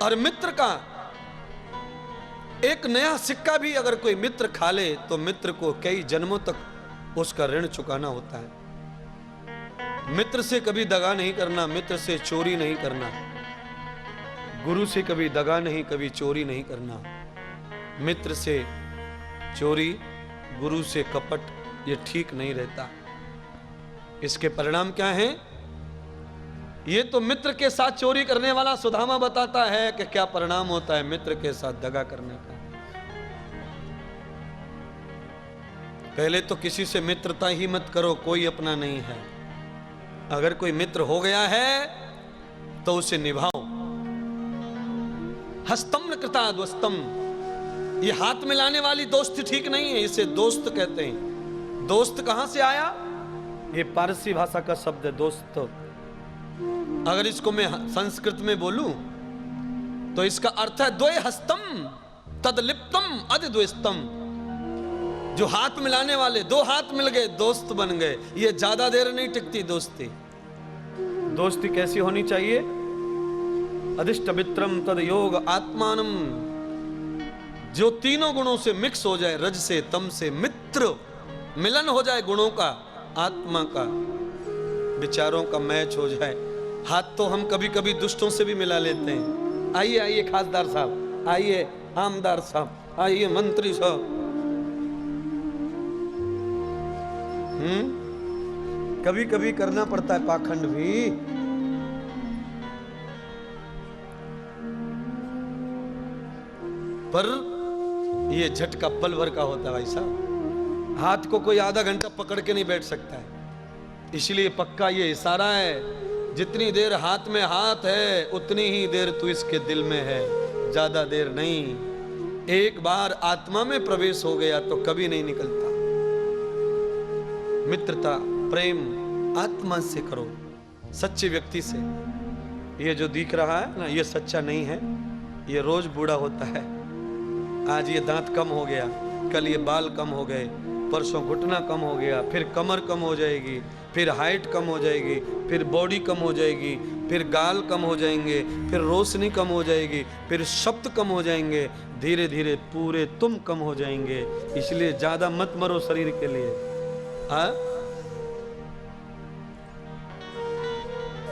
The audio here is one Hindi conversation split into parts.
और मित्र का एक नया सिक्का भी अगर कोई मित्र खा ले तो मित्र को कई जन्मों तक उसका ऋण चुकाना होता है। मित्र से कभी दगा नहीं करना, मित्र से चोरी नहीं करना, गुरु से कभी दगा नहीं, कभी चोरी नहीं करना। मित्र से चोरी, गुरु से कपट, ये ठीक नहीं रहता। इसके परिणाम क्या हैं? ये तो मित्र के साथ चोरी करने वाला सुदामा बताता है कि क्या परिणाम होता है मित्र के साथ दगा करने का। पहले तो किसी से मित्रता ही मत करो, कोई अपना नहीं है। अगर कोई मित्र हो गया है तो उसे निभाओ। हस्तम न कृताद्वस्तम, ये हाथ मिलाने वाली दोस्ती ठीक नहीं है, इसे दोस्त कहते हैं। दोस्त कहां से आया? ये पारसी भाषा का शब्द है दोस्त। अगर इसको मैं संस्कृत में बोलूं तो इसका अर्थ है द्वय हस्तम तदलिप्तम अद्वैस्तम। जो हाथ मिलाने वाले, दो हाथ मिल गए, दोस्त बन गए। ये ज्यादा देर नहीं टिकती दोस्ती। दोस्ती कैसी होनी चाहिए? अधिष्ट मित्रम तद योग आत्मानम, जो तीनों गुणों से मिक्स हो जाए, रज से तम से, मित्र मिलन हो जाए गुणों का, आत्मा का, विचारों का मैच हो जाए। हाथ तो हम कभी कभी दुष्टों से भी मिला लेते हैं। आइए आइए खासदार साहब, आइए आमदार साहब, आइए मंत्री साहब। कभी कभी करना पड़ता है पाखंड भी। पर ये झटका पल भर का होता है भाई साहब। हाथ को कोई आधा घंटा पकड़ के नहीं बैठ सकता है। इसलिए पक्का ये इशारा है, जितनी देर हाथ में हाथ है उतनी ही देर तू इसके दिल में है, ज्यादा देर नहीं। एक बार आत्मा में प्रवेश हो गया तो कभी नहीं निकलता। मित्रता, प्रेम आत्मा से करो, सच्चे व्यक्ति से। ये जो दिख रहा है ना, ये सच्चा नहीं है। ये रोज बूढ़ा होता है। आज ये दांत कम हो गया, कल ये बाल कम हो गए, परसों घुटना कम हो गया, फिर कमर कम हो जाएगी, फिर हाइट कम हो जाएगी, फिर बॉडी कम हो जाएगी, फिर गाल कम हो जाएंगे, फिर रोशनी कम हो जाएगी, फिर शब्द कम हो जाएंगे, धीरे धीरे पूरे तुम कम हो जाएंगे। इसलिए ज्यादा मत मरो शरीर के लिए। हाँ?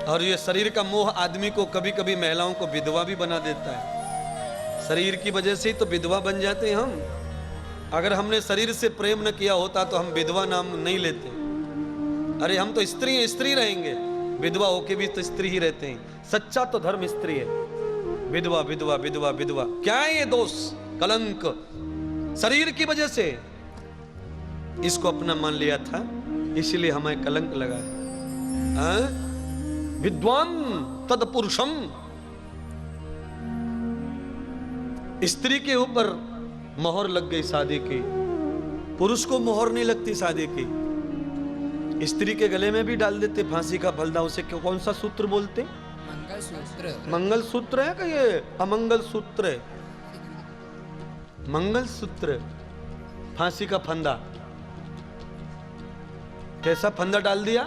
और ये शरीर का मोह आदमी को कभी कभी महिलाओं को विधवा भी बना देता है। शरीर की वजह से ही तो विधवा बन जाते हैं हम। अगर हमने शरीर से प्रेम न किया होता तो हम विधवा नाम नहीं लेते। अरे हम तो स्त्री स्त्री रहेंगे, विधवा होके भी तो स्त्री ही रहते हैं। सच्चा तो धर्म स्त्री है। विधवा विधवा विधवा विधवा, क्या है ये दोष, कलंक? शरीर की वजह से इसको अपना मान लिया था, इसलिए हमें कलंक लगा है। विद्वान तत्पुरुषम, स्त्री के ऊपर मोहर लग गई शादी की, पुरुष को मोहर नहीं लगती शादी की। स्त्री के गले में भी डाल देते फांसी का फलदा। उसे कौन सा सूत्र बोलते? मंगलसूत्र। मंगलसूत्र है क्या ये? अमंगल सूत्र है। मंगलसूत्र, फांसी का फंदा। कैसा फंदा डाल दिया?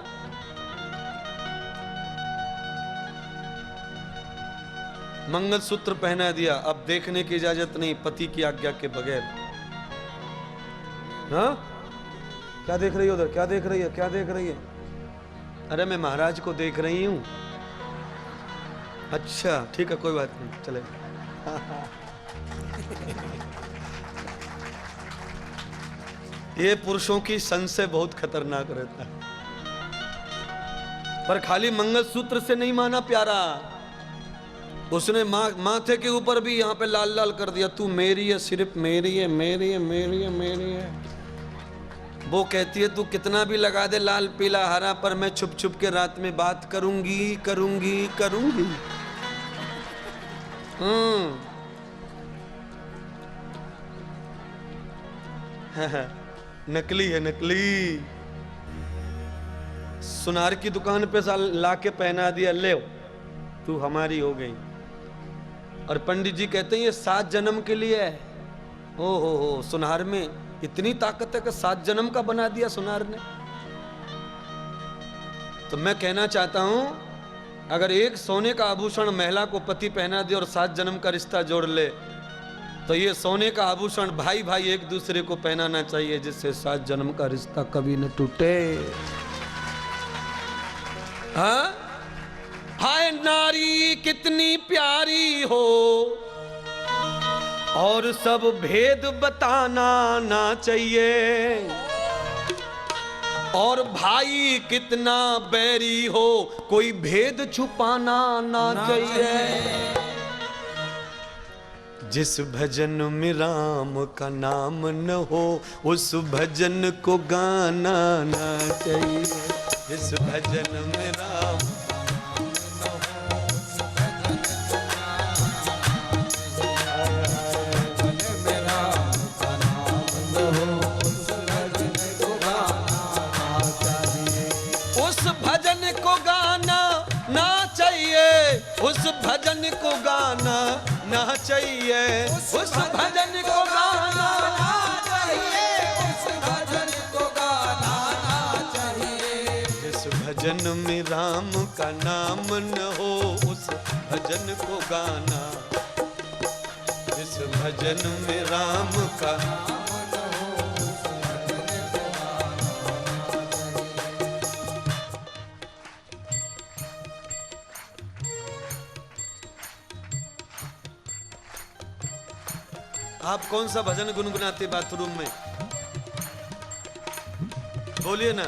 मंगलसूत्र पहना दिया। अब देखने की इजाजत नहीं पति की आज्ञा के बगैर। हाँ? क्या देख रही है उधर? क्या देख रही है? क्या देख रही है? अरे मैं महाराज को देख रही हूं। अच्छा ठीक है, कोई बात नहीं, चले। ये पुरुषों की संशय बहुत खतरनाक रहता है। पर खाली मंगलसूत्र से नहीं माना प्यारा, उसने माथे के ऊपर भी यहाँ पे लाल लाल कर दिया। तू मेरी है, सिर्फ मेरी है, मेरी है, मेरी है, मेरी है। वो कहती है तू कितना भी लगा दे लाल पीला हरा, पर मैं छुप छुप के रात में बात करूंगी करूंगी करूंगी। नकली है, नकली। सुनार की दुकान पे ला के पहना दिया, ले तू हमारी हो गई। और पंडित जी कहते हैं ये 7 जन्म के लिए है। ओ हो, सुनार में इतनी ताकत है कि 7 जन्म का बना दिया सुनार ने। तो मैं कहना चाहता हूं अगर एक सोने का आभूषण महिला को पति पहना दे और 7 जन्म का रिश्ता जोड़ ले, तो ये सोने का आभूषण भाई भाई एक दूसरे को पहनाना चाहिए, जिससे 7 जन्म का रिश्ता कभी न टूटे। हाँ? हाय नारी कितनी प्यारी हो, और सब भेद बताना ना चाहिए, और भाई कितना बैरी हो, कोई भेद छुपाना ना चाहिए। जिस भजन में राम का नाम न हो, उस भजन को गाना ना चाहिए। जिस भजन में राम उस भजन को गाना ना चाहिए, उस भजन को गाना ना चाहिए, उस भजन को गाना ना चाहिए। जिस भजन में राम का नाम न हो, उस भजन को गाना, जिस भजन में राम का आप कौन सा भजन गुनगुनाते बाथरूम में? बोलिए ना।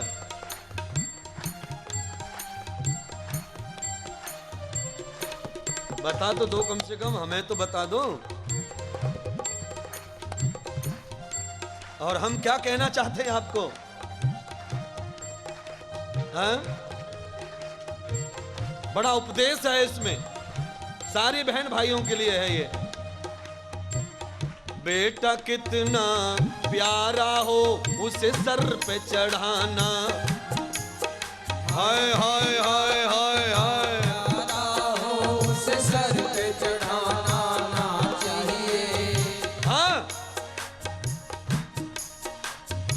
बता तो दो, कम से कम हमें तो बता दो। और हम क्या कहना चाहते हैं आपको? हाँ? बड़ा उपदेश है इसमें, सारी बहन भाइयों के लिए है ये। बेटा कितना प्यारा हो, उसे सर पे चढ़ाना, हाय हाय हाय हाय हाय, प्यारा हो उसे सर पे चढ़ाना ना चाहिए। हाँ,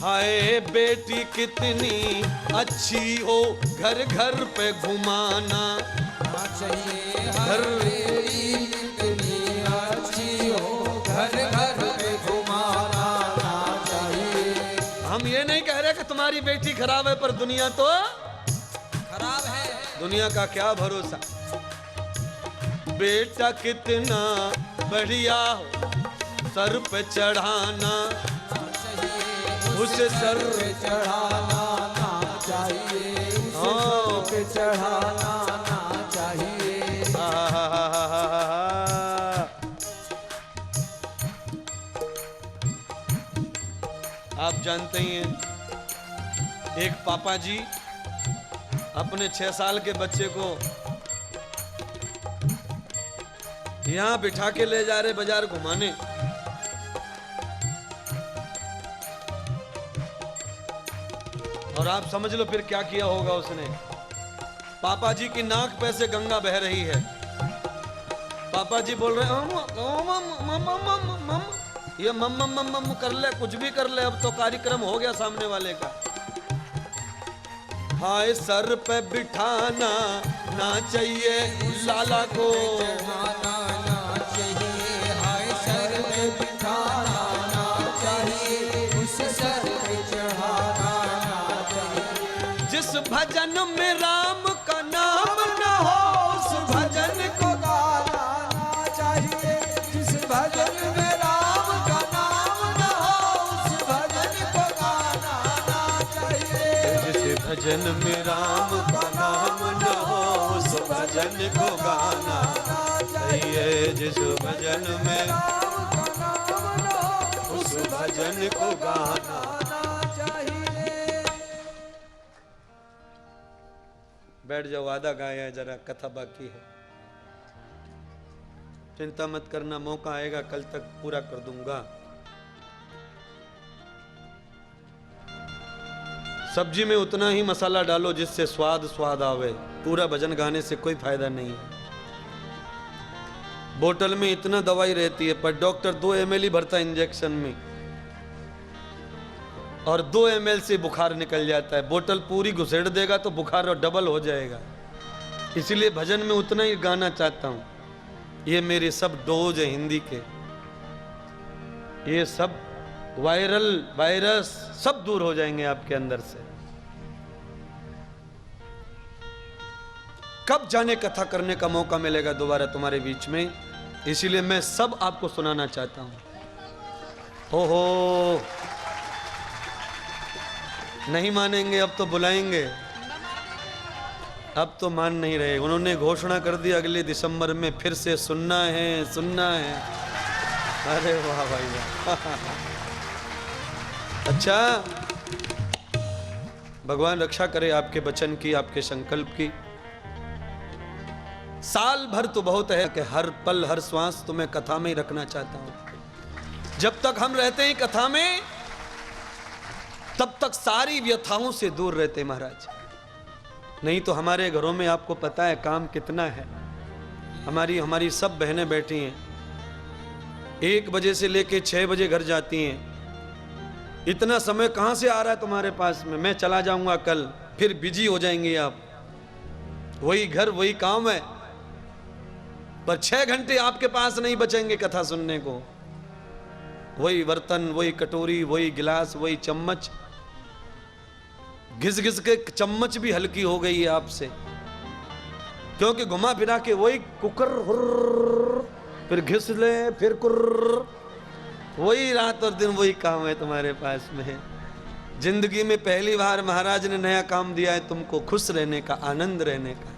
हाय बेटी कितनी अच्छी हो, घर घर पे घुमाना चाहिए। घर कितनी अच्छी हो, घर घर पे घुमाना चाहिए। हम ये नहीं कह रहे कि तुम्हारी बेटी खराब है, पर दुनिया तो खराब है, दुनिया का क्या भरोसा। बेटा कितना बढ़िया हो, सर पे चढ़ाना चाहिए, उसे सर पे चढ़ाना ना चाहिए, सर पे चढ़ाना ना चाहिए। आप जानते ही हैं, एक पापा जी अपने 6 साल के बच्चे को यहां बिठा के ले जा रहे बाजार घुमाने। और आप समझ लो फिर क्या किया होगा उसने। पापा जी की नाक पे से गंगा बह रही है। पापा जी बोल रहे हैं ये मम कर ले, कुछ भी कर ले, अब तो कार्यक्रम हो गया सामने वाले का। हाय सर पे बिठाना ना चाहिए, लाला को चढ़ाना ना चाहिए। हाय सर पे बिठाना ना चाहिए, उस सर पे चढ़ाना ना चाहिए। जिस भजन में राम का नाम न हो, उस भजन को गाना ना चाहिए। जिस भजन में राम का नाम न हो, उस भजन को गाना ना चाहिए। जिस भजन में राम का नाम न हो, उस भजन को गाना चाहिए। जिस भजन में राम का नाम न हो, उस भजन को गाना चाहिए। बैठ जाओ, आधा गाया है, जरा कथा बाकी है। चिंता मत करना, मौका आएगा कल तक पूरा कर दूंगा। सब्जी में उतना ही मसाला डालो जिससे स्वाद आवे। पूरा भजन गाने से कोई फायदा नहीं है। बोतल में इतना दवाई रहती है, पर डॉक्टर 2 ml ही भरता है इंजेक्शन में, और 2 ml से बुखार निकल जाता है। बोतल पूरी घुसेड़ देगा तो बुखार डबल हो जाएगा। इसीलिए भजन में उतना ही गाना चाहता हूं। ये मेरे सब डोज है हिंदी के, ये सब वायरस सब दूर हो जाएंगे आपके अंदर से। कब जाने कथा करने का मौका मिलेगा दोबारा तुम्हारे बीच में, इसीलिए मैं सब आपको सुनाना चाहता हूं। हो नहीं मानेंगे, अब तो बुलाएंगे, अब तो मान नहीं रहे। उन्होंने घोषणा कर दी अगले दिसंबर में फिर से सुनना है, सुनना है। अरे वाह भाई वाह। अच्छा, भगवान रक्षा करे आपके वचन की, आपके संकल्प की। साल भर तो बहुत है कि हर पल हर श्वास तुम्हें कथा में ही रखना चाहता हूं। जब तक हम रहते हैं कथा में, तब तक सारी व्यथाओं से दूर रहते महाराज। नहीं तो हमारे घरों में आपको पता है काम कितना है। हमारी सब बहनें बैठी हैं, 1 बजे से लेके 6 बजे घर जाती हैं। इतना समय कहां से आ रहा है तुम्हारे पास में? मैं चला जाऊंगा कल, फिर बिजी हो जाएंगे आप। वही घर वही काम है, पर 6 घंटे आपके पास नहीं बचेंगे कथा सुनने को। वही बर्तन, वही कटोरी, वही गिलास, वही चम्मच। घिस घिस के चम्मच भी हल्की हो गई है आपसे, क्योंकि घुमा फिरा के वही कुकर, फिर घिस ले, फिर कुर्र, वही रात और दिन वही काम है तुम्हारे पास में। जिंदगी में पहली बार महाराज ने नया काम दिया है तुमको, खुश रहने का, आनंद रहने का।